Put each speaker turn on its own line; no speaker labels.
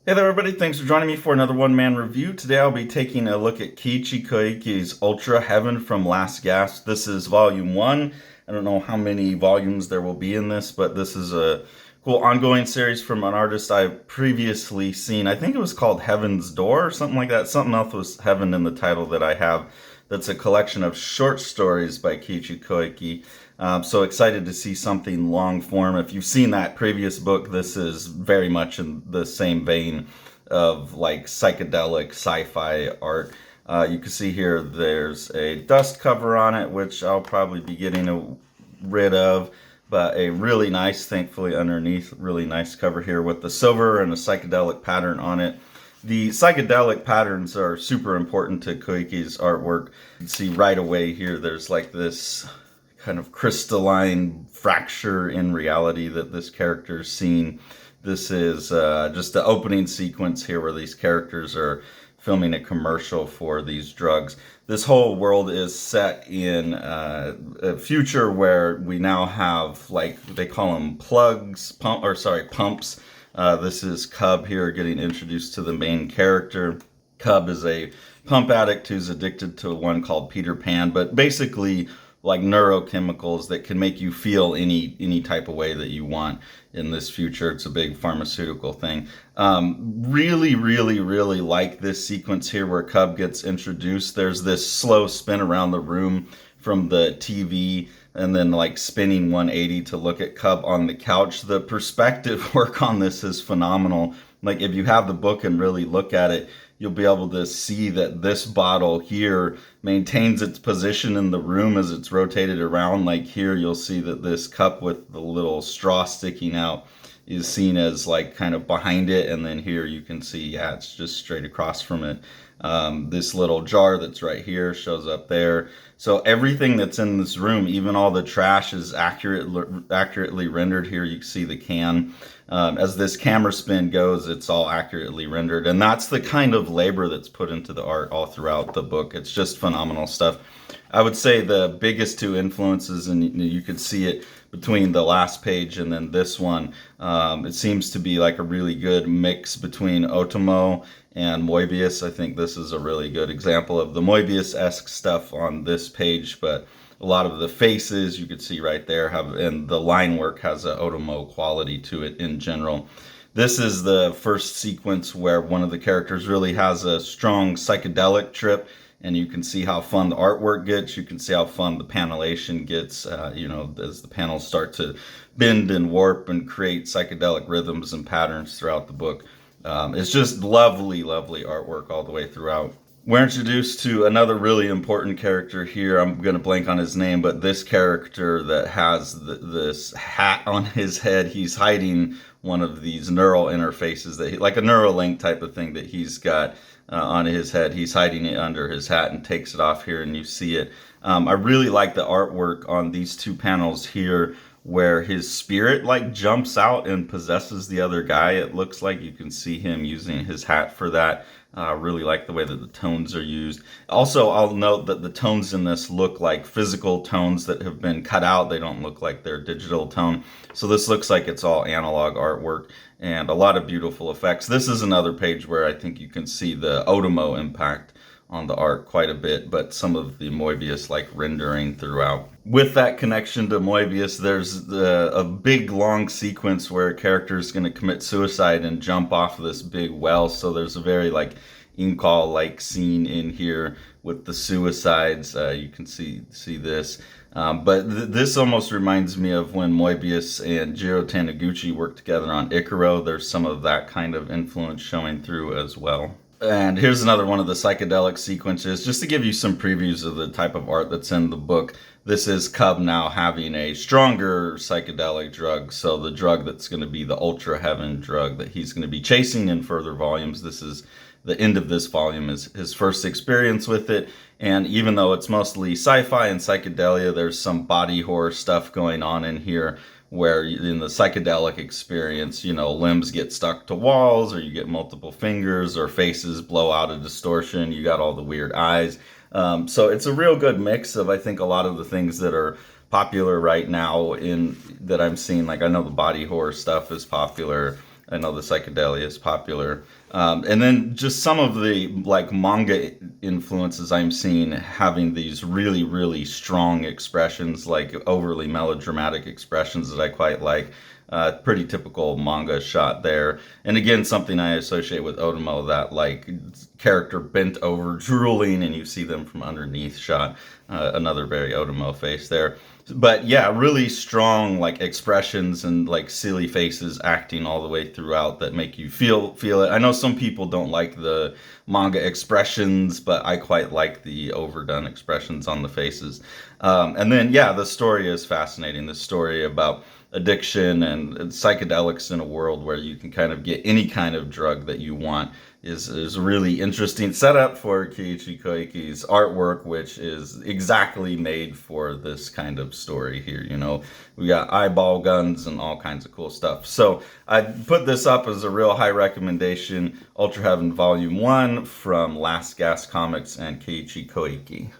Hey there everybody, thanks for joining me for another one-man review. Today I'll be taking a look at Keiichi Koike's Ultra Heaven from Last Gasp. This is volume 1. I don't know how many volumes there will be in this, but this is a cool ongoing series from an artist I've previously seen. I think it was called Heaven's Door or something like that. Something else was Heaven in the title that I have. That's a collection of short stories by Keiichi Koike. So excited to see something long form. If you've seen that previous book, this is very much in the same vein of like psychedelic sci-fi art. You can see here there's a dust cover on it, which I'll probably be getting rid of, but a really nice, thankfully underneath, really nice cover here with the silver and a psychedelic pattern on it. The psychedelic patterns are super important to Koike's artwork. You can see right away here there's like this kind of crystalline fracture in reality that this character's seen. This is just the opening sequence here where these characters are filming a commercial for these drugs. This whole world is set in a future where we now have, like, they call them pumps. This is Cub here getting introduced to the main character. Cub is a pump addict who's addicted to one called Peter Pan, but basically like neurochemicals that can make you feel any type of way that you want in this future. It's a big pharmaceutical thing. Really like this sequence here where Cub gets introduced. There's this slow spin around the room from the TV and then like spinning 180 to look at Cub on the couch. The perspective work on this is phenomenal. Like if you have the book and really look at it, you'll be able to see that this bottle here maintains its position in the room as it's rotated around. Like here, you'll see that this cup with the little straw sticking out is seen as like kind of behind it. And then here you can see, yeah, it's just straight across from it. This little jar that's right here shows up there. So everything that's in this room, even all the trash, is accurately rendered here. You can see the can. As this camera spin goes, it's all accurately rendered. And that's the kind of labor that's put into the art all throughout the book. It's just phenomenal stuff. I would say the biggest two influences, and you can see it between the last page and then this one, it seems to be like a really good mix between Otomo and Moebius. I think this is a really good example of the Moebius-esque stuff on this page, but a lot of the faces you could see right there and the line work has an Otomo quality to it in general. This is the first sequence where one of the characters really has a strong psychedelic trip, and you can see how fun the artwork gets. You can see how fun the panelation gets, as the panels start to bend and warp and create psychedelic rhythms and patterns throughout the book. It's just lovely artwork all the way throughout. We're introduced to another really important character here. I'm going to blank on his name, but this character that has this hat on his head, he's hiding one of these neural interfaces, like a Neuralink type of thing that he's got on his head. He's hiding it under his hat and takes it off here, and you see it. I really like the artwork on these two panels here, where his spirit like jumps out and possesses the other guy. It looks like you can see him using his hat for that. Really like the way that the tones are used. Also, I'll note that the tones in this look like physical tones that have been cut out. They don't look like they're digital tone. So this looks like it's all analog artwork and a lot of beautiful effects. This is another page where I think you can see the Otomo impact on the art quite a bit, but some of the Moebius like rendering throughout. With that connection to Moebius, there's a big long sequence where a character is going to commit suicide and jump off of this big well. So there's a very like Incal like scene in here with the suicides. You can see this. But this almost reminds me of when Moebius and Jiro Taniguchi worked together on Ikaro. There's some of that kind of influence showing through as well. And here's another one of the psychedelic sequences, just to give you some previews of the type of art that's in the book. This is Cub now having a stronger psychedelic drug, so the drug that's going to be the Ultra Heaven drug that he's going to be chasing in further volumes. This is the end of this volume, is his first experience with it. And even though it's mostly sci-fi and psychedelia, there's some body horror stuff going on in here, where in the psychedelic experience, limbs get stuck to walls, or you get multiple fingers, or faces blow out of distortion. You got all the weird eyes. So it's a real good mix of, I think, a lot of the things that are popular right now that I'm seeing. Like, I know the body horror stuff is popular. I know the psychedelia is popular. And then just some of the like manga influences I'm seeing having these really, really strong expressions, like overly melodramatic expressions that I quite like. Pretty typical manga shot there. And again, something I associate with Otomo, that like character bent over, drooling, and you see them from underneath shot. Another very Otomo face there. But yeah, really strong like expressions and like silly faces acting all the way throughout that make you feel it. I know some people don't like the manga expressions, but I quite like the overdone expressions on the faces. And then yeah, the story is fascinating. The story about addiction and psychedelics in a world where you can kind of get any kind of drug that you want is a really interesting setup for Keiichi Koike's artwork, which is exactly made for this kind of story here. You know, we got eyeball guns and all kinds of cool stuff. So I put this up as a real high recommendation. Ultra Heaven Volume 1 from Last Gas Comics and Keiichi Koike.